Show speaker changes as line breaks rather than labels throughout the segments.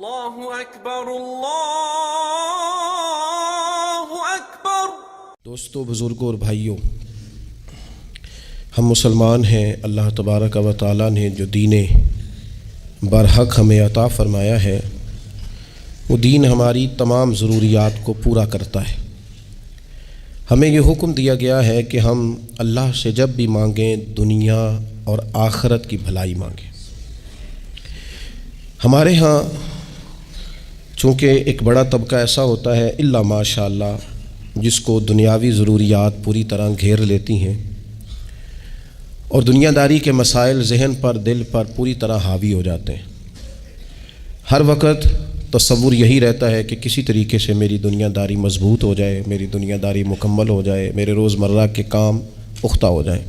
اللہ اکبر اللہ اکبر۔
دوستو، بزرگوں اور بھائیوں، ہم مسلمان ہیں۔ اللہ تبارک و تعالیٰ نے جو دین برحق ہمیں عطا فرمایا ہے، وہ دین ہماری تمام ضروریات کو پورا کرتا ہے۔ ہمیں یہ حکم دیا گیا ہے کہ ہم اللہ سے جب بھی مانگیں دنیا اور آخرت کی بھلائی مانگیں۔ ہمارے ہاں چونکہ ایک بڑا طبقہ ایسا ہوتا ہے الا ماشاء اللہ جس کو دنیاوی ضروریات پوری طرح گھیر لیتی ہیں اور دنیا داری کے مسائل ذہن پر، دل پر پوری طرح حاوی ہو جاتے ہیں۔ ہر وقت تصور یہی رہتا ہے کہ کسی طریقے سے میری دنیا داری مضبوط ہو جائے، میری دنیا داری مکمل ہو جائے، میرے روزمرہ کے کام پختہ ہو جائیں۔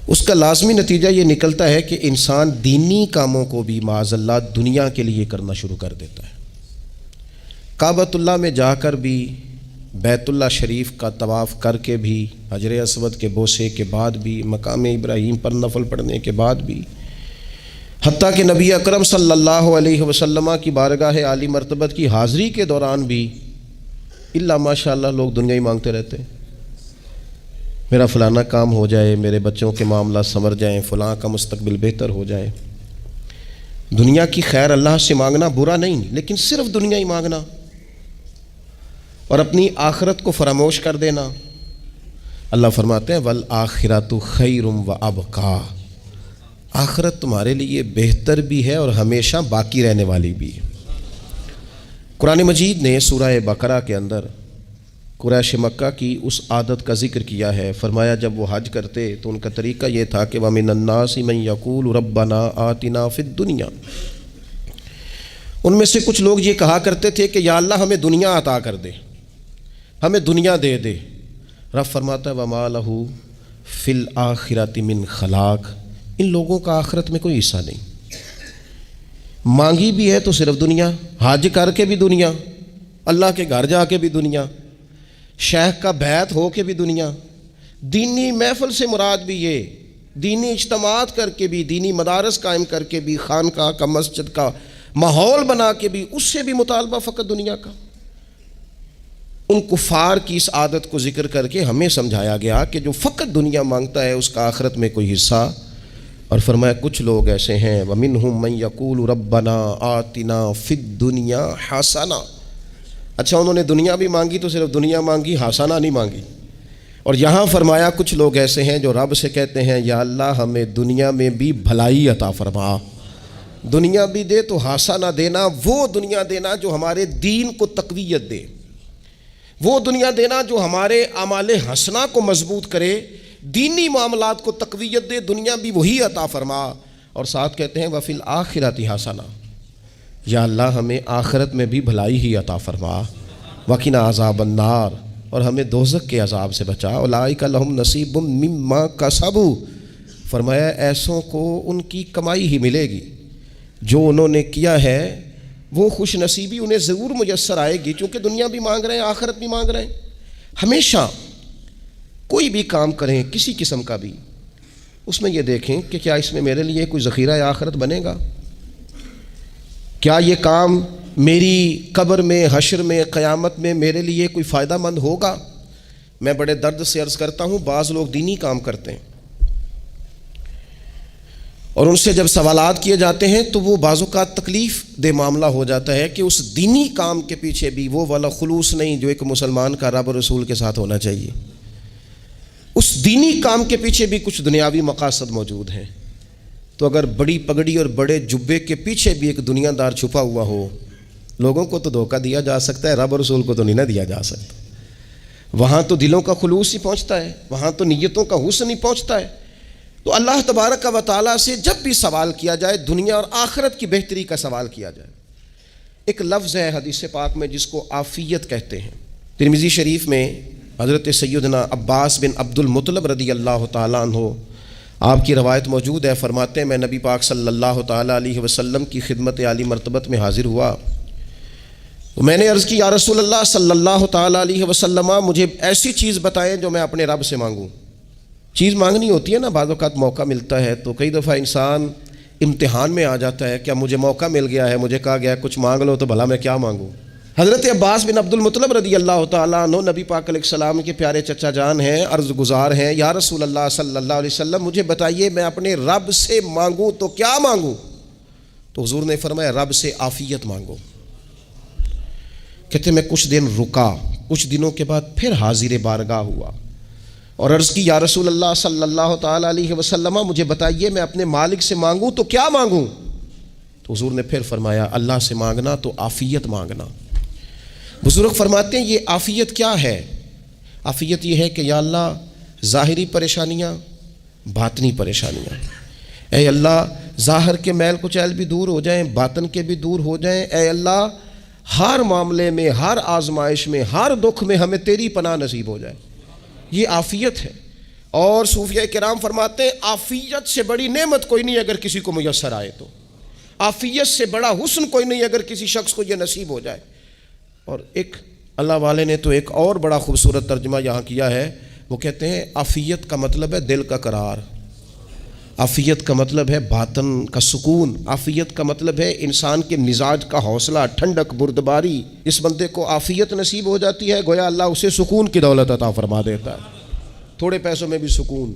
اس کا لازمی نتیجہ یہ نکلتا ہے کہ انسان دینی کاموں کو بھی معاذ اللہ دنیا کے لیے کرنا شروع کر دیتا ہے۔ کعبۃ اللہ میں جا کر بھی، بیت اللہ شریف کا طواف کر کے بھی، حجر اسود کے بوسے کے بعد بھی، مقام ابراہیم پر نفل پڑھنے کے بعد بھی، حتیٰ کہ نبی اکرم صلی اللہ علیہ وسلم کی بارگاہ عالی مرتبت کی حاضری کے دوران بھی الا ماشاء اللہ لوگ دنیا ہی مانگتے رہتے ہیں۔ میرا فلانا کام ہو جائے، میرے بچوں کے معاملات سنور جائیں، فلاں کا مستقبل بہتر ہو جائے۔ دنیا کی خیر اللہ سے مانگنا برا نہیں، لیکن صرف دنیا ہی مانگنا اور اپنی آخرت کو فراموش کر دینا۔ اللہ فرماتے ہیں وَالْآخِرَةُ خَيْرٌ وَأَبْقَىٰ، آخرت تمہارے لیے بہتر بھی ہے اور ہمیشہ باقی رہنے والی بھی ہے۔ قرآن مجید نے سورہ بقرہ کے اندر قریش مکہ کی اس عادت کا ذکر کیا ہے۔ فرمایا جب وہ حج کرتے تو ان کا طریقہ یہ تھا کہ وَمِنَ النَّاسِ مَن يَقُولُ رَبَّنَا آتِنَا فِي الدُّنْيَا، ان میں سے کچھ لوگ یہ کہا کرتے تھے کہ یا اللہ ہمیں دنیا عطا کر دے، ہمیں دنیا دے دے۔ رب فرماتا ہے وَمَا لَهُ فِي الْآخِرَةِ مِنْ خَلَاقٍ، ان لوگوں کا آخرت میں کوئی حصہ نہیں۔ مانگی بھی ہے تو صرف دنیا، حج کر کے بھی دنیا، اللہ کے گھر جا کے بھی دنیا، شیخ کا بیعت ہو کے بھی دنیا، دینی محفل سے مراد بھی یہ، دینی اجتماعات کر کے بھی، دینی مدارس قائم کر کے بھی، خانقاہ کا، مسجد کا ماحول بنا کے بھی، اس سے بھی مطالبہ فقط دنیا کا۔ ان کفار کی اس عادت کو ذکر کر کے ہمیں سمجھایا گیا کہ جو فقط دنیا مانگتا ہے اس کا آخرت میں کوئی حصہ، اور فرمایا کچھ لوگ ایسے ہیں وَمِنْهُمْ مَنْ يَقُولُ رَبَّنَا آتِنَا فِي الدُّنْيَا حَسَنَةً، اچھا انہوں نے دنیا بھی مانگی تو صرف دنیا مانگی، حسنہ نہیں مانگی۔ اور یہاں فرمایا کچھ لوگ ایسے ہیں جو رب سے کہتے ہیں یا اللہ ہمیں دنیا میں بھی بھلائی عطا فرما، دنیا بھی دے تو حسنہ دینا، وہ دنیا دینا جو ہمارے دین کو تقویت دے، وہ دنیا دینا جو ہمارے اعمال حسنہ کو مضبوط کرے، دینی معاملات کو تقویت دے، دنیا بھی وہی عطا فرما۔ اور ساتھ کہتے ہیں وَفِي الْآخِرَةِ حَسَنَةً، یا اللہ ہمیں آخرت میں بھی بھلائی ہی عطا فرما، وَقِنَا عَذَابَ النَّارِ، اور ہمیں دوزخ کے عذاب سے بچا، اولئک لہم نصیب مما کسبوا، فرمایا ایسوں کو ان کی کمائی ہی ملے گی، جو انہوں نے کیا ہے وہ خوش نصیبی انہیں ضرور میسر آئے گی، چونکہ دنیا بھی مانگ رہے ہیں، آخرت بھی مانگ رہے ہیں۔ ہمیشہ کوئی بھی کام کریں کسی قسم کا بھی، اس میں یہ دیکھیں کہ کیا اس میں میرے لیے کوئی ذخیرہ آخرت بنے گا، کیا یہ کام میری قبر میں، حشر میں، قیامت میں میرے لیے کوئی فائدہ مند ہوگا۔ میں بڑے درد سے عرض کرتا ہوں بعض لوگ دینی کام کرتے ہیں اور ان سے جب سوالات کیے جاتے ہیں تو وہ بعض اوقات تکلیف دہ معاملہ ہو جاتا ہے کہ اس دینی کام کے پیچھے بھی وہ والا خلوص نہیں جو ایک مسلمان کا رب و رسول کے ساتھ ہونا چاہیے، اس دینی کام کے پیچھے بھی کچھ دنیاوی مقاصد موجود ہیں۔ تو اگر بڑی پگڑی اور بڑے جبے کے پیچھے بھی ایک دنیا دار چھپا ہوا ہو، لوگوں کو تو دھوکہ دیا جا سکتا ہے، رب و رسول کو تو نہیں نہ دیا جا سکتا۔ وہاں تو دلوں کا خلوص ہی پہنچتا ہے، وہاں تو نیتوں کا حسن ہی پہنچتا ہے۔ تو اللہ تبارک و تعالیٰ سے جب بھی سوال کیا جائے دنیا اور آخرت کی بہتری کا سوال کیا جائے، ایک لفظ ہے حدیث پاک میں جس کو عافیت کہتے ہیں۔ ترمذی شریف میں حضرت سیدنا عباس بن عبد المطلب رضی اللہ تعالیٰ عنہ آپ کی روایت موجود ہے، فرماتے ہیں میں نبی پاک صلی اللہ تعالیٰ علیہ وسلم کی خدمت عالی مرتبت میں حاضر ہوا، میں نے عرض کی یا رسول اللہ صلی اللہ تعالیٰ علیہ وسلم مجھے ایسی چیز بتائیں جو میں اپنے رب سے مانگوں۔ چیز مانگنی ہوتی ہے نا، بعض اوقات موقع ملتا ہے تو کئی دفعہ انسان امتحان میں آ جاتا ہے، کیا مجھے موقع مل گیا ہے، مجھے کہا گیا کچھ مانگ لو، تو بھلا میں کیا مانگوں؟ حضرت عباس بن عبد المطلب رضی اللہ تعالیٰ عنہ نبی پاک علیہ السلام کے پیارے چچا جان ہیں، عرض گزار ہیں، یا رسول اللہ صلی اللہ علیہ وسلم مجھے بتائیے میں اپنے رب سے مانگوں تو کیا مانگوں؟ تو حضور نے فرمایا رب سے عافیت مانگو۔ کہتے میں کچھ دن رکا، کچھ دنوں کے بعد پھر حاضر بارگاہ ہوا اور عرض کی یا رسول اللہ صلی اللہ تعالیٰ علیہ وسلم مجھے بتائیے میں اپنے مالک سے مانگوں تو کیا مانگوں؟ تو حضور نے پھر فرمایا اللہ سے مانگنا تو عافیت مانگنا۔ بزرگ فرماتے ہیں یہ عافیت کیا ہے؟ عافیت یہ ہے کہ یا اللہ ظاہری پریشانیاں، باطنی پریشانیاں، اے اللہ ظاہر کے میل کچیل بھی دور ہو جائیں، باطن کے بھی دور ہو جائیں، اے اللہ ہر معاملے میں، ہر آزمائش میں، ہر دکھ میں ہمیں تیری پناہ نصیب ہو جائے، یہ عافیت ہے۔ اور صوفیہ کرام فرماتے ہیں عافیت سے بڑی نعمت کوئی نہیں اگر کسی کو میسر آئے تو، عافیت سے بڑا حسن کوئی نہیں اگر کسی شخص کو یہ نصیب ہو جائے۔ اور ایک اللہ والے نے تو ایک اور بڑا خوبصورت ترجمہ یہاں کیا ہے، وہ کہتے ہیں عافیت کا مطلب ہے دل کا قرار، عافیت کا مطلب ہے باطن کا سکون، عافیت کا مطلب ہے انسان کے مزاج کا حوصلہ، ٹھنڈک، بردباری۔ اس بندے کو عافیت نصیب ہو جاتی ہے گویا اللہ اسے سکون کی دولت عطا فرما دیتا ہے، تھوڑے پیسوں میں بھی سکون،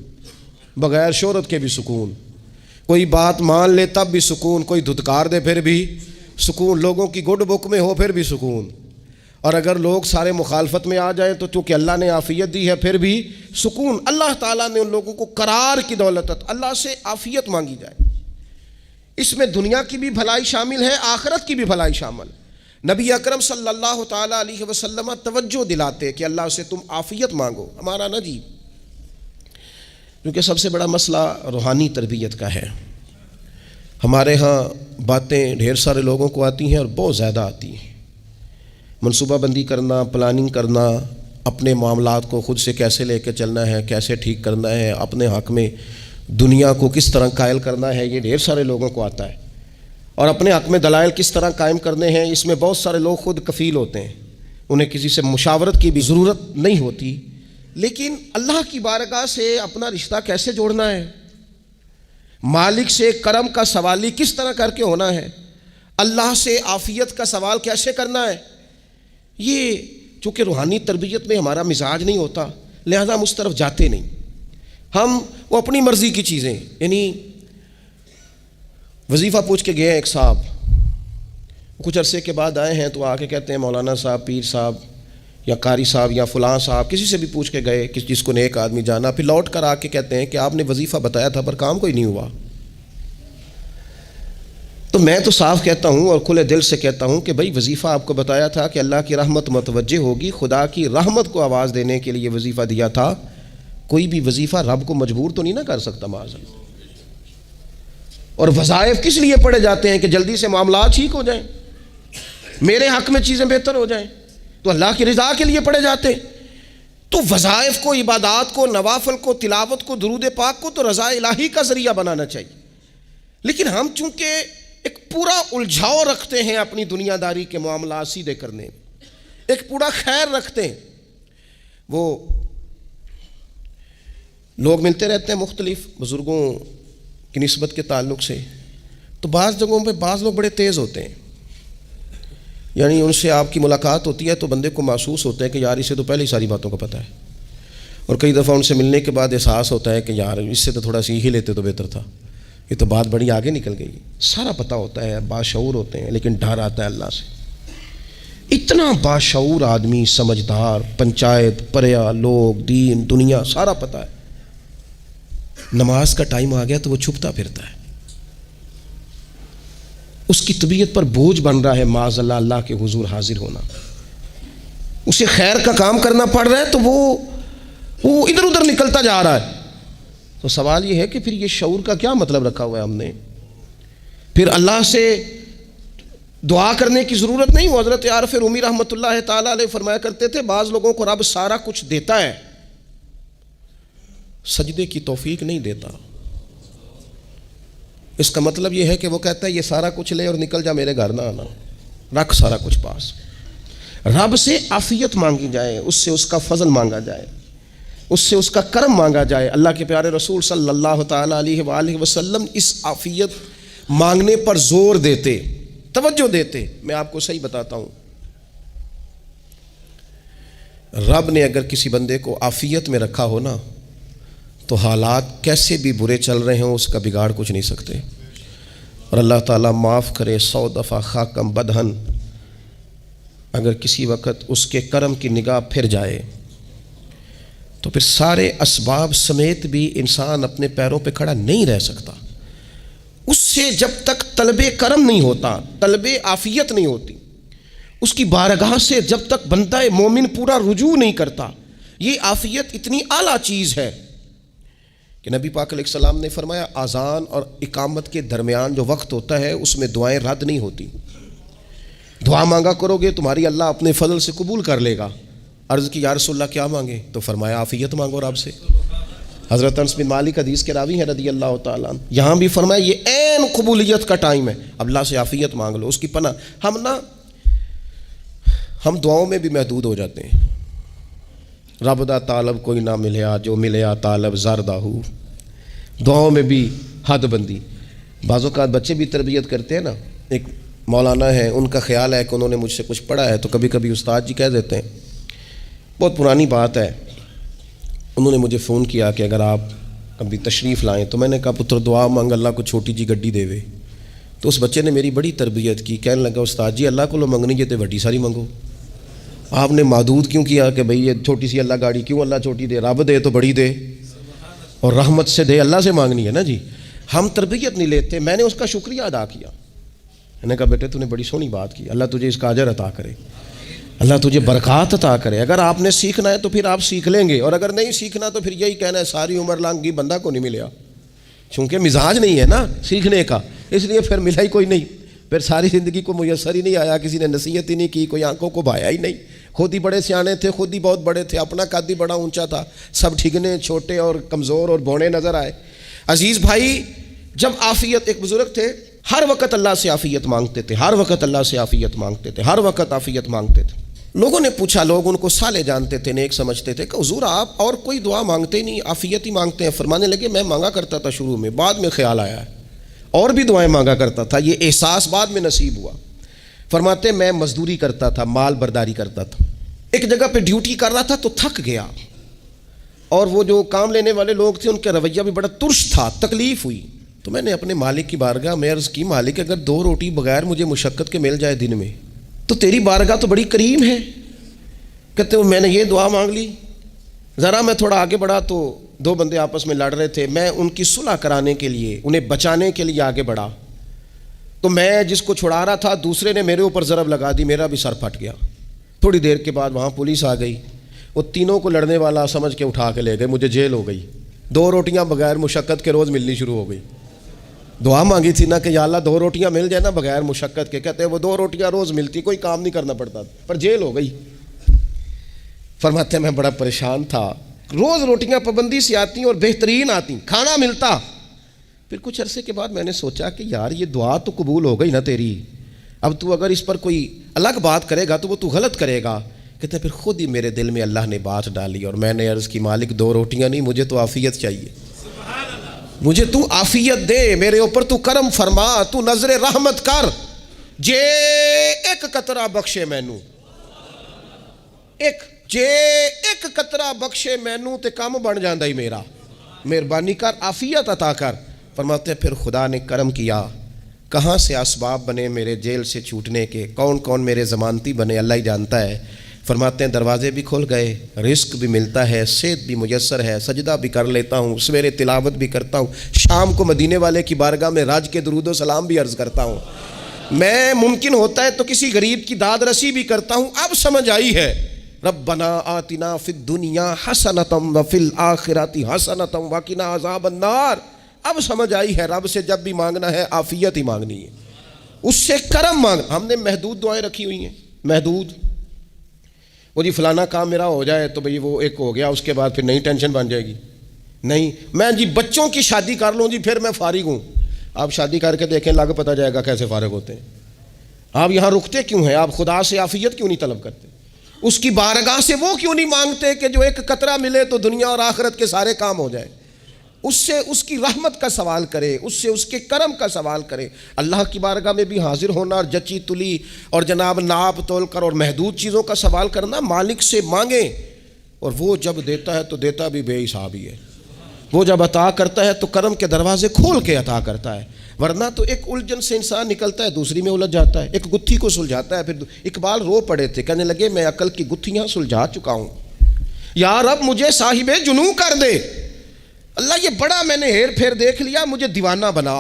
بغیر شہرت کے بھی سکون، کوئی بات مان لے تب بھی سکون، کوئی دھتکار دے پھر بھی سکون، لوگوں کی گڈ بک میں ہو پھر بھی سکون، اور اگر لوگ سارے مخالفت میں آ جائیں تو چونکہ اللہ نے عافیت دی ہے پھر بھی سکون۔ اللہ تعالیٰ نے ان لوگوں کو قرار کی دولت، اللہ سے عافیت مانگی جائے، اس میں دنیا کی بھی بھلائی شامل ہے، آخرت کی بھی بھلائی شامل۔ نبی اکرم صلی اللہ تعالیٰ علیہ وسلم توجہ دلاتے کہ اللہ سے تم عافیت مانگو۔ ہمارا نا جی کیونکہ سب سے بڑا مسئلہ روحانی تربیت کا ہے، ہمارے ہاں باتیں ڈھیر سارے لوگوں کو آتی ہیں اور بہت زیادہ آتی ہیں، منصوبہ بندی کرنا، پلاننگ کرنا، اپنے معاملات کو خود سے کیسے لے کے چلنا ہے، کیسے ٹھیک کرنا ہے، اپنے حق میں دنیا کو کس طرح قائل کرنا ہے، یہ ڈھیر سارے لوگوں کو آتا ہے، اور اپنے حق میں دلائل کس طرح قائم کرنے ہیں، اس میں بہت سارے لوگ خود کفیل ہوتے ہیں، انہیں کسی سے مشاورت کی بھی ضرورت نہیں ہوتی۔ لیکن اللہ کی بارگاہ سے اپنا رشتہ کیسے جوڑنا ہے، مالک سے کرم کا سوالی کس طرح کر کے ہونا ہے، اللہ سے عافیت کا سوال کیسے کرنا ہے، یہ چونکہ روحانی تربیت میں ہمارا مزاج نہیں ہوتا لہذا ہم اس طرف جاتے نہیں، ہم وہ اپنی مرضی کی چیزیں، یعنی وظیفہ پوچھ کے گئے ایک صاحب، کچھ عرصے کے بعد آئے ہیں تو آ کے کہتے ہیں مولانا صاحب، پیر صاحب یا قاری صاحب یا فلاں صاحب، کسی سے بھی پوچھ کے گئے جس کو نیک آدمی جانا، پھر لوٹ کر آ کے کہتے ہیں کہ آپ نے وظیفہ بتایا تھا پر کام کوئی نہیں ہوا۔ تو میں تو صاف کہتا ہوں اور کھلے دل سے کہتا ہوں کہ بھائی وظیفہ آپ کو بتایا تھا کہ اللہ کی رحمت متوجہ ہوگی، خدا کی رحمت کو آواز دینے کے لیے وظیفہ دیا تھا، کوئی بھی وظیفہ رب کو مجبور تو نہیں نہ کر سکتا معاذ اللہ۔ اور وظائف کس لیے پڑھے جاتے ہیں کہ جلدی سے معاملات ٹھیک ہو جائیں، میرے حق میں چیزیں بہتر ہو جائیں، تو اللہ کی رضا کے لیے پڑھے جاتے ہیں۔ تو وظائف کو، عبادات کو، نوافل کو، تلاوت کو، درود پاک کو تو رضا الہی کا ذریعہ بنانا چاہیے، لیکن ہم چونکہ ایک پورا الجھاؤ رکھتے ہیں اپنی دنیا داری کے معاملات سیدھے کرنے میں، ایک پورا خیر رکھتے ہیں، وہ لوگ ملتے رہتے ہیں مختلف بزرگوں کی نسبت کے تعلق سے، تو بعض جگہوں پہ بعض لوگ بڑے تیز ہوتے ہیں، یعنی ان سے آپ کی ملاقات ہوتی ہے تو بندے کو محسوس ہوتا ہے کہ یار اسے تو پہلے ہی ساری باتوں کا پتہ ہے، اور کئی دفعہ ان سے ملنے کے بعد احساس ہوتا ہے کہ یار اس سے تو تھوڑا سیکھ ہی لیتے تو بہتر تھا، یہ تو بات بڑی آگے نکل گئی، سارا پتہ ہوتا ہے، باشعور ہوتے ہیں، لیکن ڈر آتا ہے اللہ سے۔ اتنا باشعور آدمی، سمجھدار، پنچایت، پریا، لوگ، دین، دنیا سارا پتہ ہے، نماز کا ٹائم آ گیا تو وہ چھپتا پھرتا ہے، اس کی طبیعت پر بوجھ بن رہا ہے معاذ اللہ اللہ کے حضور حاضر ہونا، اسے خیر کا کام کرنا پڑ رہا ہے تو وہ ادھر ادھر نکلتا جا رہا ہے۔ تو سوال یہ ہے کہ پھر یہ شعور کا کیا مطلب رکھا ہوا ہے ہم نے؟ پھر اللہ سے دعا کرنے کی ضرورت نہیں۔ وہ حضرت عارف رومی رحمۃ اللہ تعالیٰ علیہ فرمایا کرتے تھے بعض لوگوں کو رب سارا کچھ دیتا ہے، سجدے کی توفیق نہیں دیتا۔ اس کا مطلب یہ ہے کہ وہ کہتا ہے یہ سارا کچھ لے اور نکل جا، میرے گھر نہ آنا، رکھ سارا کچھ پاس۔ رب سے عافیت مانگی جائے، اس سے اس کا فضل مانگا جائے، اس سے اس کا کرم مانگا جائے۔ اللہ کے پیارے رسول صلی اللہ تعالیٰ علیہ وآلہ وسلم اس عافیت مانگنے پر زور دیتے، توجہ دیتے۔ میں آپ کو صحیح بتاتا ہوں، رب نے اگر کسی بندے کو عافیت میں رکھا ہو نا تو حالات کیسے بھی برے چل رہے ہوں اس کا بگاڑ کچھ نہیں سکتے۔ اور اللہ تعالیٰ معاف کرے، 100 دفعہ خاکم بدہن اگر کسی وقت اس کے کرم کی نگاہ پھر جائے تو پھر سارے اسباب سمیت بھی انسان اپنے پیروں پہ کھڑا نہیں رہ سکتا۔ اس سے جب تک طلب کرم نہیں ہوتا، طلب عافیت نہیں ہوتی، اس کی بارگاہ سے جب تک بندہ مومن پورا رجوع نہیں کرتا، یہ عافیت اتنی اعلیٰ چیز ہے کہ نبی پاک علیہ السلام نے فرمایا اذان اور اقامت کے درمیان جو وقت ہوتا ہے اس میں دعائیں رد نہیں ہوتی۔ دعا مانگا کرو گے تمہاری اللہ اپنے فضل سے قبول کر لے گا۔ عرض کی یا رسول اللہ کیا مانگے؟ تو فرمایا عافیت مانگو رب سے۔ حضرت انس بن مالک حدیث کے راوی ہیں رضی اللہ تعالیٰ عنہ، یہاں بھی فرمایا یہ عین قبولیت کا ٹائم ہے، اب اللہ سے عافیت مانگ لو، اس کی پناہ۔ ہم دعاؤں میں بھی محدود ہو جاتے ہیں۔ رب دا طالب کوئی نہ ملیا، جو ملیا طالب زردہ ہو۔ دعاؤں میں بھی حد بندی۔ بعض اوقات بچے بھی تربیت کرتے ہیں نا، ایک مولانا ہے، ان کا خیال ہے کہ انہوں نے مجھ سے کچھ پڑھا ہے تو کبھی کبھی استاد جی کہہ دیتے ہیں، بہت پرانی بات ہے، انہوں نے مجھے فون کیا کہ اگر آپ کبھی تشریف لائیں، تو میں نے کہا پتر دعا مانگ اللہ کو چھوٹی جی گڈی دے وے۔ تو اس بچے نے میری بڑی تربیت کی، کہنے لگا استاد جی اللہ کو لو منگنی جے تے وڈی ساری منگو، آپ نے محدود کیوں کیا کہ بھئی یہ چھوٹی سی اللہ گاڑی کیوں اللہ چھوٹی دے، رب دے تو بڑی دے اور رحمت سے دے، اللہ سے مانگنی ہے نا جی۔ ہم تربیت نہیں لیتے۔ میں نے اس کا شکریہ ادا کیا، میں نے کہا بیٹے تو نے بڑی سونی بات کی، اللہ تجھے اس کا اجر عطا کرے، اللہ تجھے برکات عطا کرے۔ اگر آپ نے سیکھنا ہے تو پھر آپ سیکھ لیں گے، اور اگر نہیں سیکھنا تو پھر یہی کہنا ہے ساری عمر لانگی بندہ کو نہیں ملیا، چونکہ مزاج نہیں ہے نا سیکھنے کا، اس لیے پھر ملا ہی کوئی نہیں، پھر ساری زندگی کو میسر ہی نہیں آیا، کسی نے نصیحت ہی نہیں کی، کوئی آنکھوں کو بھایا ہی نہیں، خود ہی بڑے سیانے تھے، خود ہی بہت بڑے تھے، اپنا قد ہی بڑا اونچا تھا، سب ٹھگنے چھوٹے اور کمزور اور بونے نظر آئے۔ عزیز بھائی، جب عافیت، ایک بزرگ تھے ہر وقت اللہ سے عافیت مانگتے تھے، ہر وقت اللہ سے عافیت مانگتے تھے، ہر وقت عافیت مانگتے تھے۔ لوگوں نے پوچھا، لوگ ان کو صالح جانتے تھے، نیک سمجھتے تھے، کہ حضور آپ اور کوئی دعا مانگتے نہیں، عافیت ہی مانگتے ہیں۔ فرمانے لگے میں مانگا کرتا تھا شروع میں، بعد میں خیال آیا ہے اور بھی دعائیں مانگا کرتا تھا، یہ احساس بعد میں نصیب ہوا۔ فرماتے میں مزدوری کرتا تھا، مال برداری کرتا تھا، ایک جگہ پہ ڈیوٹی کر رہا تھا تو تھک گیا، اور وہ جو کام لینے والے لوگ تھے ان کا رویہ بھی بڑا ترش تھا، تکلیف ہوئی، تو میں نے اپنے مالک کی بارگاہ میں عرض کی، مالک اگر 2 روٹی بغیر مجھے مشقت کے مل جائے دن میں تو تیری بارگاہ تو بڑی کریم ہے۔ کہتے ہیں میں نے یہ دعا مانگ لی، ذرا میں تھوڑا آگے بڑھا تو 2 بندے آپس میں لڑ رہے تھے، میں ان کی صلح کرانے کے لیے، انہیں بچانے کے لیے آگے بڑھا، تو میں جس کو چھڑا رہا تھا دوسرے نے میرے اوپر ضرب لگا دی، میرا بھی سر پھٹ گیا۔ تھوڑی دیر کے بعد وہاں پولیس آ گئی، وہ تینوں کو لڑنے والا سمجھ کے اٹھا کے لے گئے، مجھے جیل ہو گئی۔ 2 روٹیاں بغیر مشقت کے روز ملنی شروع ہو گئی۔ دعا مانگی تھی نا کہ یا اللہ 2 روٹیاں مل جائے نا بغیر مشقت کے، کہتے ہیں وہ 2 روٹیاں روز ملتی، کوئی کام نہیں کرنا پڑتا، پر جیل ہو گئی۔ فرماتے ہیں میں بڑا پریشان تھا، روز روٹیاں پابندی سے آتی اور بہترین آتی، کھانا ملتا۔ پھر کچھ عرصے کے بعد میں نے سوچا کہ یار یہ دعا تو قبول ہو گئی نا تیری، اب تو اگر اس پر کوئی الگ بات کرے گا تو وہ تو غلط کرے گا۔ کہتے ہیں پھر خود ہی میرے دل میں اللہ نے بات ڈالی اور میں نے عرض کی مالک 2 روٹیاں نہیں، مجھے تو عافیت چاہیے، مجھے تو عافیت دے، میرے اوپر تو کرم فرما، تو نظر رحمت کر، جے ایک قطرہ بخشے مینوں، جے ایک قطرہ بخشے مینوں تے کام بن جاندا ہی میرا، مہربانی کر عافیت عطا کر۔ فرماتے پھر خدا نے کرم کیا، کہاں سے اسباب بنے میرے جیل سے چھوٹنے کے، کون کون میرے ضمانتی بنے اللہ ہی جانتا ہے۔ فرماتے ہیں دروازے بھی کھل گئے، رزق بھی ملتا ہے، صحت بھی میسر ہے، سجدہ بھی کر لیتا ہوں، سویرے تلاوت بھی کرتا ہوں، شام کو مدینے والے کی بارگاہ میں راج کے درود و سلام بھی عرض کرتا ہوں، میں ممکن ہوتا ہے تو کسی غریب کی داد رسی بھی کرتا ہوں۔ اب سمجھ آئی ہے، ربنا آتنا فی الدنیا حسنۃ وفی الآخرۃ حسنۃ وقنا عذاب النار۔ اب سمجھ آئی ہے رب سے جب بھی مانگنا ہے عافیت ہی مانگنی ہے، اس سے کرم مانگ۔ ہم نے محدود دعائیں رکھی ہوئی ہیں، محدود، وہ جی فلانا کام میرا ہو جائے تو بھئی وہ ایک ہو گیا، اس کے بعد پھر نئی ٹینشن بن جائے گی، نہیں میں جی بچوں کی شادی کر لوں جی پھر میں فارغ ہوں۔ آپ شادی کر کے دیکھیں، لگ پتہ جائے گا کیسے فارغ ہوتے ہیں۔ آپ یہاں رکتے کیوں ہیں؟ آپ خدا سے عافیت کیوں نہیں طلب کرتے؟ اس کی بارگاہ سے وہ کیوں نہیں مانگتے کہ جو ایک قطرہ ملے تو دنیا اور آخرت کے سارے کام ہو جائے؟ اس سے اس کی رحمت کا سوال کرے، اس سے اس کے کرم کا سوال کرے۔ اللہ کی بارگاہ میں بھی حاضر ہونا اور جچی تلی اور جناب ناپ تول کر اور محدود چیزوں کا سوال کرنا، مالک سے مانگیں، اور وہ جب دیتا ہے تو دیتا بھی بے حساب ہی ہے۔ وہ جب عطا کرتا ہے تو کرم کے دروازے کھول کے عطا کرتا ہے، ورنہ تو ایک الجھن سے انسان نکلتا ہے دوسری میں الجھ جاتا ہے، ایک گتھی کو سلجھاتا ہے۔ پھر اقبال رو پڑے تھے، کہنے لگے میں عقل کی گتھیاں سلجھا چکا ہوں، یا رب مجھے صاحب جنوں کر دے۔ اللہ یہ بڑا میں نے ہیر پھیر دیکھ لیا، مجھے دیوانہ بنا،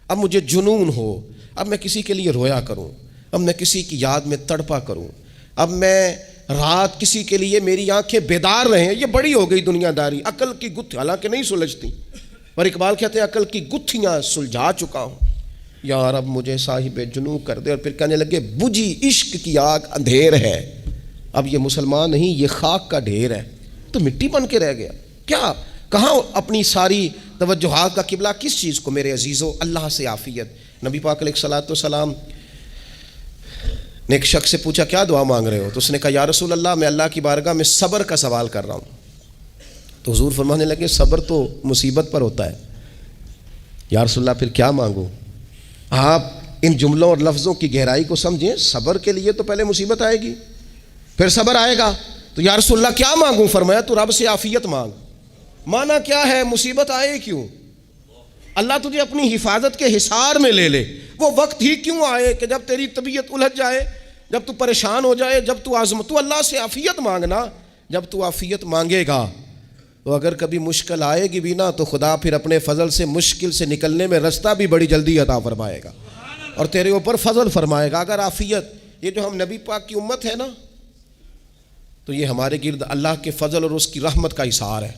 اب مجھے جنون ہو، اب میں کسی کے لیے رویا کروں، اب میں کسی کی یاد میں تڑپا کروں، اب میں رات کسی کے لیے میری آنکھیں بیدار رہیں۔ یہ بڑی ہو گئی دنیا داری، عقل کی گتھی حالانکہ نہیں سلجھتی، اور اقبال کہتے ہیں عقل کی گتھیاں سلجھا چکا ہوں، یا رب مجھے صاحب جنوں کر دے۔ اور پھر کہنے لگے بجھی عشق کی آگ اندھیر ہے، اب یہ مسلمان نہیں، یہ خاک کا ڈھیر ہے، تو مٹی بن کے رہ گیا۔ کیا کہاں اپنی ساری توجہات کا قبلہ کس چیز کو؟ میرے عزیزو، اللہ سے عافیت۔ نبی پاک علیہ الصلوۃ والسلام نے ایک شخص سے پوچھا کیا دعا مانگ رہے ہو؟ تو اس نے کہا یا رسول اللہ میں اللہ کی بارگاہ میں صبر کا سوال کر رہا ہوں۔ تو حضور فرمانے لگے صبر تو مصیبت پر ہوتا ہے۔ یا رسول اللہ پھر کیا مانگوں؟ آپ ان جملوں اور لفظوں کی گہرائی کو سمجھیں، صبر کے لیے تو پہلے مصیبت آئے گی، پھر صبر آئے گا۔ تو یا رسول اللہ کیا مانگوں؟ فرمایا تو رب سے عافیت مانگ۔ مانا کیا ہے؟ مصیبت آئے کیوں؟ اللہ تجھے اپنی حفاظت کے حصار میں لے لے، وہ وقت ہی کیوں آئے کہ جب تیری طبیعت الجھ جائے، جب تو پریشان ہو جائے، جب تو تو اللہ سے عافیت مانگنا۔ جب تو عافیت مانگے گا تو اگر کبھی مشکل آئے گی بھی نا، تو خدا پھر اپنے فضل سے مشکل سے نکلنے میں رستہ بھی بڑی جلدی عطا فرمائے گا اور تیرے اوپر فضل فرمائے گا۔ اگر عافیت، یہ جو ہم نبی پاک کی امت ہے نا، تو یہ ہمارے گرد اللہ کے فضل اور اس کی رحمت کا حصار ہے،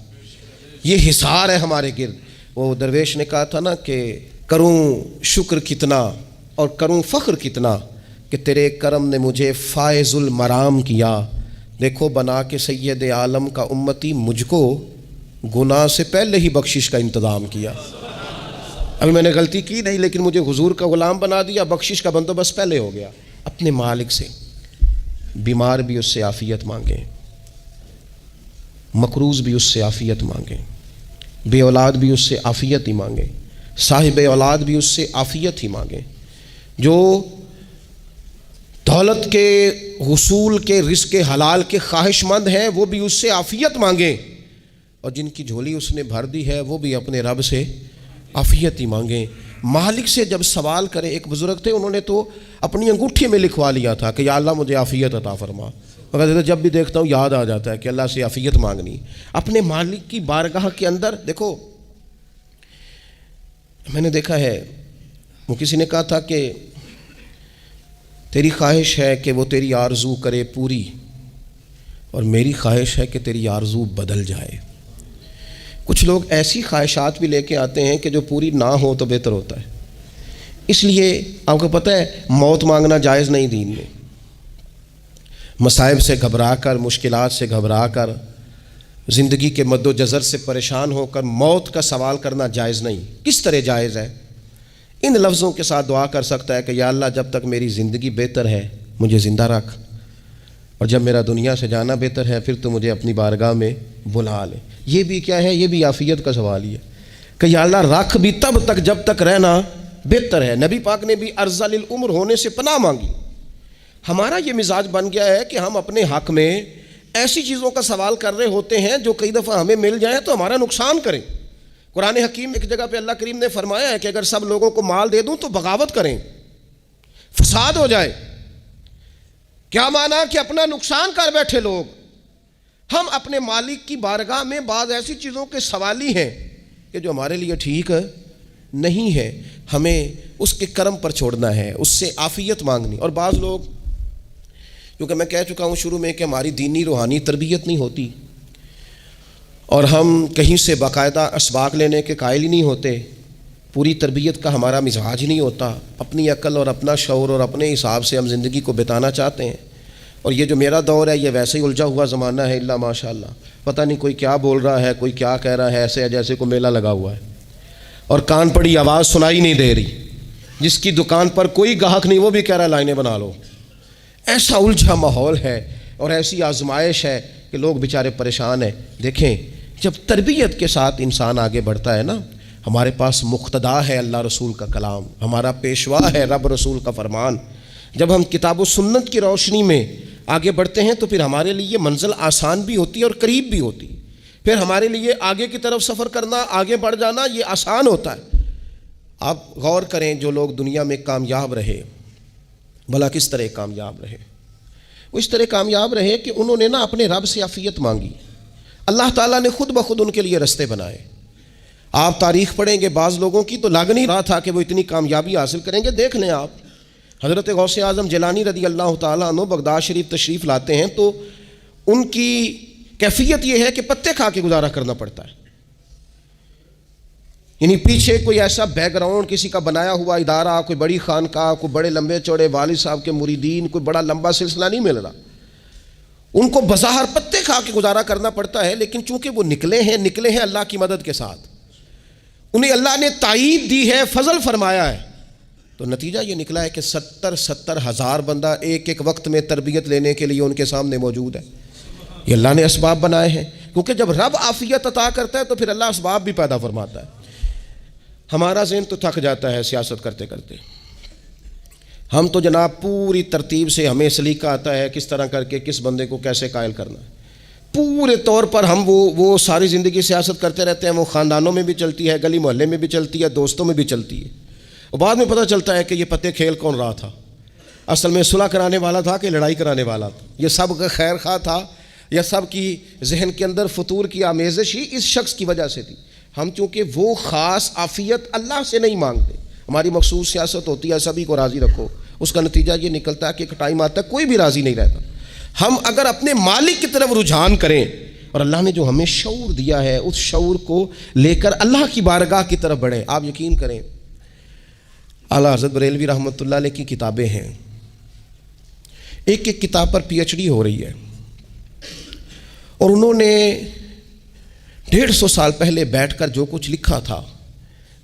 یہ حصار ہے ہمارے گرد۔ وہ درویش نے کہا تھا نا کہ کروں شکر کتنا اور کروں فخر کتنا کہ تیرے کرم نے مجھے فائز المرام کیا۔ دیکھو بنا کے سید عالم کا امتی مجھ کو گناہ سے پہلے ہی بخشش کا انتظام کیا۔ ابھی میں نے غلطی کی نہیں، لیکن مجھے حضور کا غلام بنا دیا، بخشش کا بندوبست پہلے ہو گیا۔ اپنے مالک سے بیمار بھی اس سے عافیت مانگیں، مقروض بھی اس سے عافیت مانگیں، بے اولاد بھی اس سے عافیت ہی مانگیں، صاحب اولاد بھی اس سے عافیت ہی مانگیں، جو دولت کے حصول کے رزق حلال کے خواہش مند ہیں وہ بھی اس سے عافیت مانگیں، اور جن کی جھولی اس نے بھر دی ہے وہ بھی اپنے رب سے عافیت ہی مانگیں۔ مالک سے جب سوال کرے، ایک بزرگ تھے انہوں نے تو اپنی انگوٹھی میں لکھوا لیا تھا کہ یا اللہ مجھے عافیت عطا فرما، مگر جب بھی دیکھتا ہوں یاد آ جاتا ہے کہ اللہ سے عافیت مانگنی۔ اپنے مالک کی بارگاہ کے اندر دیکھو، میں نے دیکھا ہے وہ کسی نے کہا تھا کہ تیری خواہش ہے کہ وہ تیری آرزو کرے پوری، اور میری خواہش ہے کہ تیری آرزو بدل جائے۔ کچھ لوگ ایسی خواہشات بھی لے کے آتے ہیں کہ جو پوری نہ ہو تو بہتر ہوتا ہے، اس لیے آپ کو پتہ ہے موت مانگنا جائز نہیں دین میں۔ مصائب سے گھبرا کر، مشکلات سے گھبرا کر، زندگی کے مد و جزر سے پریشان ہو کر موت کا سوال کرنا جائز نہیں۔ کس طرح جائز ہے؟ ان لفظوں کے ساتھ دعا کر سکتا ہے کہ یا اللہ جب تک میری زندگی بہتر ہے مجھے زندہ رکھ، اور جب میرا دنیا سے جانا بہتر ہے پھر تو مجھے اپنی بارگاہ میں بلا لے۔ یہ بھی کیا ہے؟ یہ بھی عافیت کا سوال ہی ہے کہ یا اللہ رکھ بھی تب تک جب تک رہنا بہتر ہے۔ نبی پاک نے بھی ارذل العمر ہونے سے پناہ مانگی۔ ہمارا یہ مزاج بن گیا ہے کہ ہم اپنے حق میں ایسی چیزوں کا سوال کر رہے ہوتے ہیں جو کئی دفعہ ہمیں مل جائیں تو ہمارا نقصان کریں۔ قرآن حکیم ایک جگہ پہ اللہ کریم نے فرمایا ہے کہ اگر سب لوگوں کو مال دے دوں تو بغاوت کریں، فساد ہو جائے۔ کیا مانا؟ کہ اپنا نقصان کر بیٹھے لوگ۔ ہم اپنے مالک کی بارگاہ میں بعض ایسی چیزوں کے سوالی ہیں کہ جو ہمارے لیے ٹھیک نہیں ہے، ہمیں اس کے کرم پر چھوڑنا ہے، اس سے عافیت مانگنی۔ اور بعض لوگ، کیونکہ میں کہہ چکا ہوں شروع میں کہ ہماری دینی روحانی تربیت نہیں ہوتی، اور ہم کہیں سے باقاعدہ اسباق لینے کے قائل ہی نہیں ہوتے، پوری تربیت کا ہمارا مزاج نہیں ہوتا، اپنی عقل اور اپنا شعور اور اپنے حساب سے ہم زندگی کو بتانا چاہتے ہیں۔ اور یہ جو میرا دور ہے یہ ویسے ہی الجھا ہوا زمانہ ہے، اللہ ماشاء اللہ، پتہ نہیں کوئی کیا بول رہا ہے، کوئی کیا کہہ رہا ہے، ایسے ہے جیسے کوئی میلہ لگا ہوا ہے اور کان پڑی آواز سنائی نہیں دے رہی۔ جس کی دکان پر کوئی گاہک نہیں وہ بھی کہہ رہا ہے لائنیں بنا لو۔ ایسا الجھا ماحول ہے اور ایسی آزمائش ہے کہ لوگ بیچارے پریشان ہیں۔ دیکھیں جب تربیت کے ساتھ انسان آگے بڑھتا ہے نا، ہمارے پاس مقتدا ہے اللہ رسول کا کلام، ہمارا پیشوا ہے رب رسول کا فرمان، جب ہم کتاب و سنت کی روشنی میں آگے بڑھتے ہیں تو پھر ہمارے لیے منزل آسان بھی ہوتی ہے اور قریب بھی ہوتی ہے، پھر ہمارے لیے آگے کی طرف سفر کرنا، آگے بڑھ جانا یہ آسان ہوتا ہے۔ آپ غور کریں، جو لوگ دنیا میں کامیاب رہے، بھلا کس طرح کامیاب رہے؟ وہ اس طرح کامیاب رہے کہ انہوں نے نا اپنے رب سے عافیت مانگی، اللہ تعالیٰ نے خود بخود ان کے لیے رستے بنائے۔ آپ تاریخ پڑھیں گے بعض لوگوں کی تو لگ نہیں رہا تھا کہ وہ اتنی کامیابی حاصل کریں گے۔ دیکھ لیں آپ، حضرت غوث اعظم جیلانی رضی اللہ تعالیٰ عنہ بغداد شریف تشریف لاتے ہیں تو ان کی کیفیت یہ ہے کہ پتے کھا کے گزارا کرنا پڑتا ہے، یعنی پیچھے کوئی ایسا بیک گراؤنڈ کسی کا بنایا ہوا ادارہ، کوئی بڑی خانقاہ، کوئی بڑے لمبے چوڑے والد صاحب کے مریدین، کوئی بڑا لمبا سلسلہ نہیں مل رہا۔ ان کو بظاہر پتے کھا کے گزارا کرنا پڑتا ہے، لیکن چونکہ وہ نکلے ہیں اللہ کی مدد کے ساتھ، انہیں اللہ نے تائید دی ہے، فضل فرمایا ہے، تو نتیجہ یہ نکلا ہے کہ 70 ہزار بندہ ایک ایک وقت میں تربیت لینے کے لیے ان کے سامنے موجود ہے۔ یہ اللہ نے اسباب بنائے ہیں، کیونکہ جب رب عافیت عطا کرتا ہے تو پھر اللہ اسباب بھی پیدا فرماتا ہے۔ ہمارا ذہن تو تھک جاتا ہے سیاست کرتے کرتے، ہم تو جناب پوری ترتیب سے ہمیں سلیقہ آتا ہے کس طرح کر کے کس بندے کو کیسے قائل کرنا ہے، پورے طور پر ہم وہ ساری زندگی سیاست کرتے رہتے ہیں، وہ خاندانوں میں بھی چلتی ہے، گلی محلے میں بھی چلتی ہے، دوستوں میں بھی چلتی ہے، اور بعد میں پتہ چلتا ہے کہ یہ پتے کھیل کون رہا تھا، اصل میں صلح کرانے والا تھا کہ لڑائی کرانے والا تھا، یہ سب کا خیر خواہ تھا، یا سب کی ذہن کے اندر فطور کی آمیزش ہی اس شخص کی وجہ سے تھی۔ ہم چونکہ وہ خاص عافیت اللہ سے نہیں مانگتے، ہماری مخصوص سیاست ہوتی ہے سبھی کو راضی رکھو، اس کا نتیجہ یہ نکلتا ہے کہ ایک ٹائم آتا ہے کوئی بھی راضی نہیں رہتا۔ ہم اگر اپنے مالک کی طرف رجحان کریں اور اللہ نے جو ہمیں شعور دیا ہے اس شعور کو لے کر اللہ کی بارگاہ کی طرف بڑھیں، آپ یقین کریں اعلیٰ حضرت بریلوی رحمۃ اللہ علیہ کی کتابیں ہیں، ایک ایک کتاب پر PhD ہو رہی ہے، اور انہوں نے 150 سال پہلے بیٹھ کر جو کچھ لکھا تھا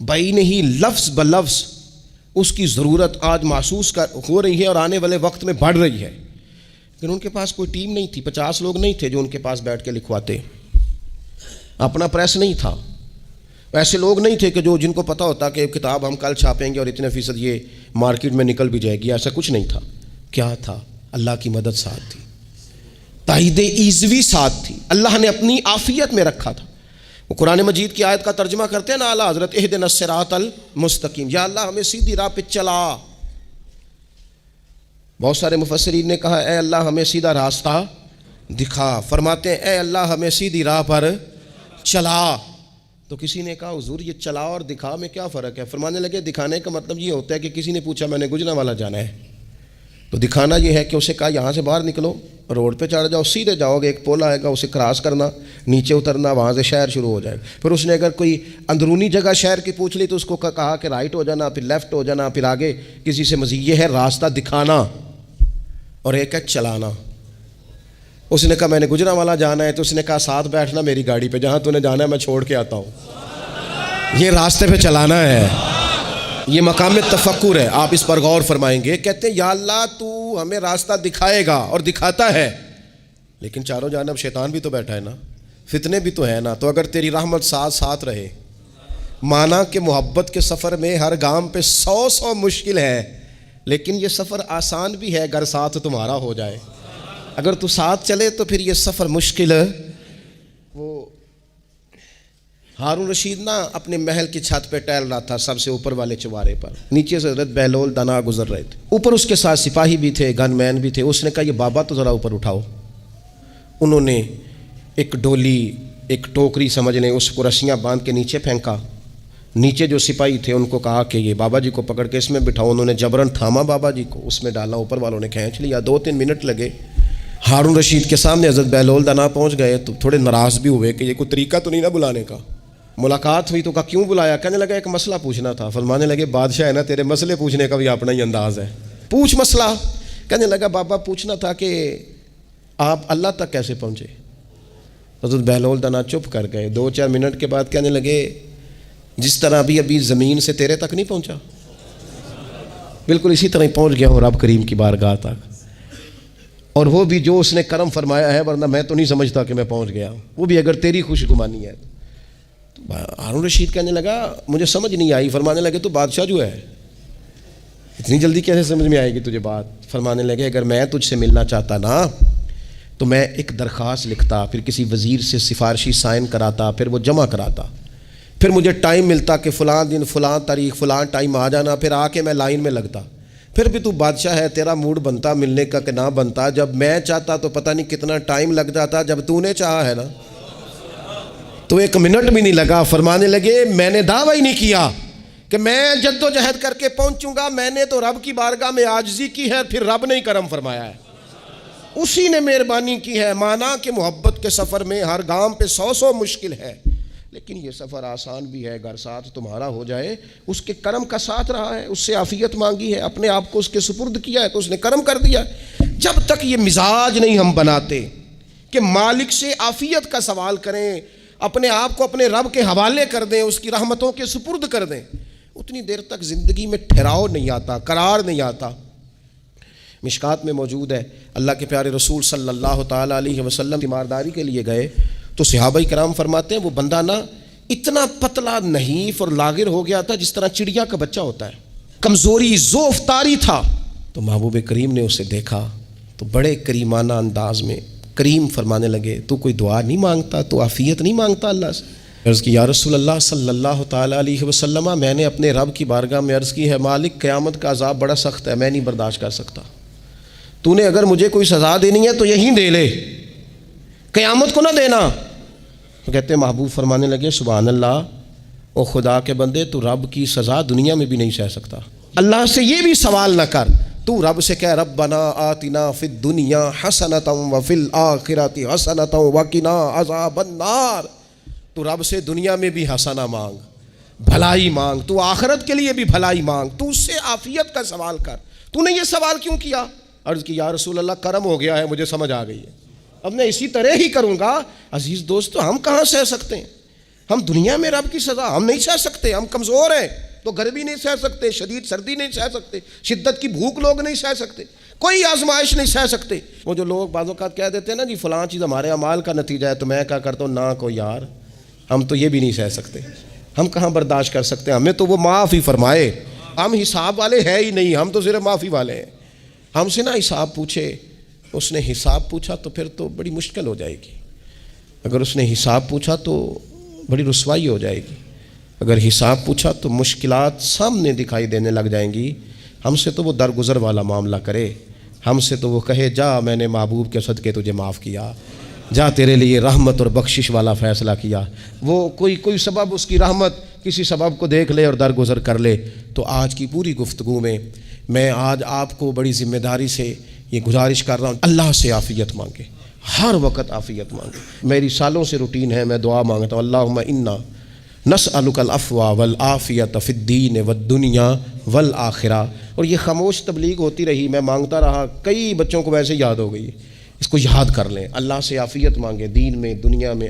بعین ہی لفظ بلفظ اس کی ضرورت آج محسوس ہو رہی ہے اور آنے والے وقت میں بڑھ رہی ہے، لیکن ان کے پاس کوئی ٹیم نہیں تھی، 50 لوگ نہیں تھے جو ان کے پاس بیٹھ کے لکھواتے، اپنا پریس نہیں تھا، ایسے لوگ نہیں تھے کہ جن کو پتہ ہوتا کہ کتاب ہم کل چھاپیں گے اور اتنے فیصد یہ مارکیٹ میں نکل بھی جائے گی، ایسا کچھ نہیں تھا۔ کیا تھا؟ اللہ کی مدد ساتھ تھی، تائید ایزوی ساتھ تھی، اللہ نے اپنی عافیت میں رکھا تھا۔ وہ قرآن مجید کی آیت کا ترجمہ کرتے ہیں نا اعلیٰ حضرت اہدنا الصراط المستقیم، یا اللہ ہمیں سیدھی راہ پہ چلا۔ بہت سارے مفسرین نے کہا اے اللہ ہمیں سیدھا راستہ دکھا، فرماتے ہیں اے اللہ ہمیں سیدھی راہ پر چلا۔ تو کسی نے کہا حضور یہ چلا اور دکھا میں کیا فرق ہے؟ فرمانے لگے دکھانے کا مطلب یہ ہوتا ہے کہ کسی نے پوچھا میں نے گجرانوالہ جانا ہے، تو دکھانا یہ ہے کہ اسے کہا یہاں سے باہر نکلو، روڈ پہ چڑھ جاؤ، سیدھے جاؤ گے، ایک پول آئے گا اسے کراس کرنا، نیچے اترنا، وہاں سے شہر شروع ہو جائے گا۔ پھر اس نے اگر کوئی اندرونی جگہ شہر کی پوچھ لی تو اس کو کہا کہ رائٹ ہو جانا، پھر لیفٹ ہو جانا، پھر آگے کسی سے مزید۔ یہ ہے راستہ دکھانا، اور ایک ہے چلانا۔ اس نے کہا میں نے گجرانوالہ جانا ہے، تو اس نے کہا ساتھ بیٹھنا میری گاڑی پہ، جہاں تو نے جانا ہے میں چھوڑ کے آتا ہوں۔ یہ راستے پہ چلانا ہے، یہ مقام تفکر ہے، آپ اس پر غور فرمائیں گے۔ کہتے ہیں یا اللہ تو ہمیں راستہ دکھائے گا اور دکھاتا ہے، لیکن چاروں جانب شیطان بھی تو بیٹھا ہے نا، فتنے بھی تو ہے نا، تو اگر تیری رحمت ساتھ رہے، مانا کہ محبت کے سفر میں ہر گام پہ 100 مشکل ہے، لیکن یہ سفر آسان بھی ہے اگر ساتھ تمہارا ہو جائے۔ اگر تو ساتھ چلے تو پھر یہ سفر مشکل ہے۔ وہ ہارون رشید نا اپنے محل کی چھت پہ ٹہل رہا تھا، سب سے اوپر والے چوارے پر، نیچے سے حضرت بہلول دانا گزر رہے تھے، اوپر اس کے ساتھ سپاہی بھی تھے، گن مین بھی تھے۔ اس نے کہا یہ بابا تو ذرا اوپر اٹھاؤ۔ انہوں نے ایک ڈولی، ایک ٹوکری سمجھ لیں، اس کو رسیاں باندھ کے نیچے پھینکا۔ نیچے جو سپاہی تھے ان کو کہا کہ یہ بابا جی کو پکڑ کے اس میں بٹھاؤ۔ انہوں نے جبرن تھاما بابا جی کو، اس میں ڈالا، اوپر والوں نے کھینچ لیا۔ 2-3 منٹ لگے۔ ہارون رشید کے سامنے حضرت بہلول دانا پہنچ گئے تو تھوڑے ناراض بھی ہوئے کہ یہ کوئی طریقہ تو نہیں نا بلانے کا۔ ملاقات ہوئی تو کہا کیوں بلایا؟ کہنے لگا ایک مسئلہ پوچھنا تھا۔ فرمانے لگے بادشاہ ہے نا، تیرے مسئلے پوچھنے کا بھی اپنا ہی انداز ہے، پوچھ مسئلہ۔ کہنے لگا بابا پوچھنا تھا کہ آپ اللہ تک کیسے پہنچے؟ حضرت بہلول دانا چپ کر گئے۔ 2-4 منٹ کے بعد کہنے لگے جس طرح ابھی زمین سے تیرے تک نہیں پہنچا، بالکل اسی طرح ہی پہنچ گیا ہوں رب کریم کی بارگاہ تک۔ اور وہ بھی جو اس نے کرم فرمایا ہے، ورنہ میں تو نہیں سمجھتا کہ میں پہنچ گیا، وہ بھی اگر تیری خوش گمانی ہے۔ ہارون رشید کہنے لگا مجھے سمجھ نہیں آئی، فرمانے لگے تو بادشاہ جو ہے اتنی جلدی کیسے سمجھ میں آئے گی تجھے بات؟ فرمانے لگے اگر میں تجھ سے ملنا چاہتا نا تو میں ایک درخواست لکھتا، پھر کسی وزیر سے سفارشی سائن کراتا، پھر وہ جمع کراتا، پھر مجھے ٹائم ملتا کہ فلاں دن فلاں تاریخ فلاں ٹائم آ جانا، پھر آ کے میں لائن میں لگتا، پھر بھی تو بادشاہ ہے، تیرا موڈ بنتا ملنے کا کہ نہ بنتا، جب میں چاہتا تو پتہ نہیں کتنا ٹائم لگ جاتا، جب تو نے چاہا ہے نا تو 1 منٹ بھی نہیں لگا۔ فرمانے لگے میں نے دعویٰ ہی نہیں کیا کہ میں جد و جہد کر کے پہنچوں گا، میں نے تو رب کی بارگاہ میں عاجزی کی ہے، پھر رب نے ہی کرم فرمایا ہے، اسی نے مہربانی کی ہے۔ مانا کہ محبت کے سفر میں ہر گام پہ 100 مشکل ہے، لیکن یہ سفر آسان بھی ہے، اگر ساتھ تمہارا ہو جائے۔ اس کے کرم کا ساتھ رہا ہے، اس سے عافیت مانگی ہے، اپنے آپ کو اس کے سپرد کیا ہے تو اس نے کرم کر دیا۔ جب تک یہ مزاج نہیں ہم بناتے کہ مالک سے عافیت کا سوال کریں، اپنے آپ کو اپنے رب کے حوالے کر دیں، اس کی رحمتوں کے سپرد کر دیں، اتنی دیر تک زندگی میں ٹھہراؤ نہیں آتا، قرار نہیں آتا۔ مشکات میں موجود ہے، اللہ کے پیارے رسول صلی اللہ تعالیٰ علیہ وسلم تیمارداری کے لیے گئے تو صحابہ کرام فرماتے ہیں وہ بندہ نا اتنا پتلا نحیف اور لاغر ہو گیا تھا جس طرح چڑیا کا بچہ ہوتا ہے، کمزوری ضعف طاری تھا۔ تو محبوب کریم نے اسے دیکھا تو بڑے کریمانہ انداز میں کریم فرمانے لگے تو کوئی دعا نہیں مانگتا، تو عافیت نہیں مانگتا اللہ سے؟ عرض کی یا رسول اللہ صلی اللہ تعالیٰ علیہ وسلم، میں نے اپنے رب کی بارگاہ میں عرض کی ہے مالک قیامت کا عذاب بڑا سخت ہے، میں نہیں برداشت کر سکتا، تو نے اگر مجھے کوئی سزا دینی ہے تو یہیں دے لے، قیامت کو نہ دینا۔ تو کہتے ہیں محبوب فرمانے لگے سبحان اللہ، او خدا کے بندے تو رب کی سزا دنیا میں بھی نہیں سہ سکتا، اللہ سے یہ بھی سوال نہ کر، تو رب سے کہہ ربنا آتنا فی الدنیا حسنۃ وفی الآخرۃ حسنۃ وقنا عذاب النار، تو رب سے دنیا میں بھی حسنہ مانگ، بھلائی مانگ، تو آخرت کے لیے بھی بھلائی مانگ، تو اس سے عافیت کا سوال کر۔ تو نے یہ سوال کیوں کیا؟ عرض کی یا رسول اللہ کرم ہو گیا ہے، مجھے سمجھ آ گئی ہے، اب میں اسی طرح ہی کروں گا۔ عزیز دوستو ہم کہاں سہ سکتے ہیں؟ ہم دنیا میں رب کی سزا ہم نہیں سہ سکتے، ہم کمزور ہیں تو گرمی نہیں سہ سکتے، شدید سردی نہیں سہ سکتے، شدت کی بھوک لوگ نہیں سہ سکتے، کوئی آزمائش نہیں سہ سکتے۔ وہ جو لوگ بعض اوقات کہہ دیتے ہیں نا جی فلاں چیز ہمارے اعمال کا نتیجہ ہے، تو میں کیا کرتا ہوں نہ کو یار ہم تو یہ بھی نہیں سہ سکتے، ہم کہاں برداشت کر سکتے ہیں، ہمیں تو وہ معاف ہی فرمائے، ہم حساب والے ہے ہی نہیں، ہم تو صرف معافی والے ہیں۔ ہم سے نہ حساب پوچھے، اس نے حساب پوچھا تو پھر تو بڑی مشکل ہو جائے گی، اگر اس نے حساب پوچھا تو بڑی رسوائی ہو جائے گی، اگر حساب پوچھا تو مشکلات سامنے دکھائی دینے لگ جائیں گی۔ ہم سے تو وہ درگزر والا معاملہ کرے، ہم سے تو وہ کہے جا میں نے محبوب کے صدقے تجھے معاف کیا، جا تیرے لیے رحمت اور بخشش والا فیصلہ کیا، وہ کوئی سبب اس کی رحمت کسی سبب کو دیکھ لے اور درگزر کر لے۔ تو آج کی پوری گفتگو میں آج آپ کو بڑی ذمہ داری سے یہ گزارش کر رہا ہوں، اللہ سے عافیت مانگے، ہر وقت عافیت مانگے۔ میری سالوں سے روٹین ہے، میں دعا مانگتا ہوں اللہم انا نسألک العفو والعافیۃ فی الدین والدنیا والآخرہ، اور یہ خاموش تبلیغ ہوتی رہی، میں مانگتا رہا، کئی بچوں کو ویسے یاد ہو گئی، اس کو یاد کر لیں، اللہ سے عافیت مانگے، دین میں دنیا میں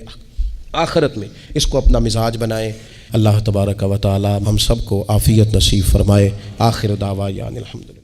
آخرت میں، اس کو اپنا مزاج بنائیں۔ اللہ تبارک و تعالی ہم سب کو عافیت نصیب فرمائے۔ آخر دعوانا الحمدللہ۔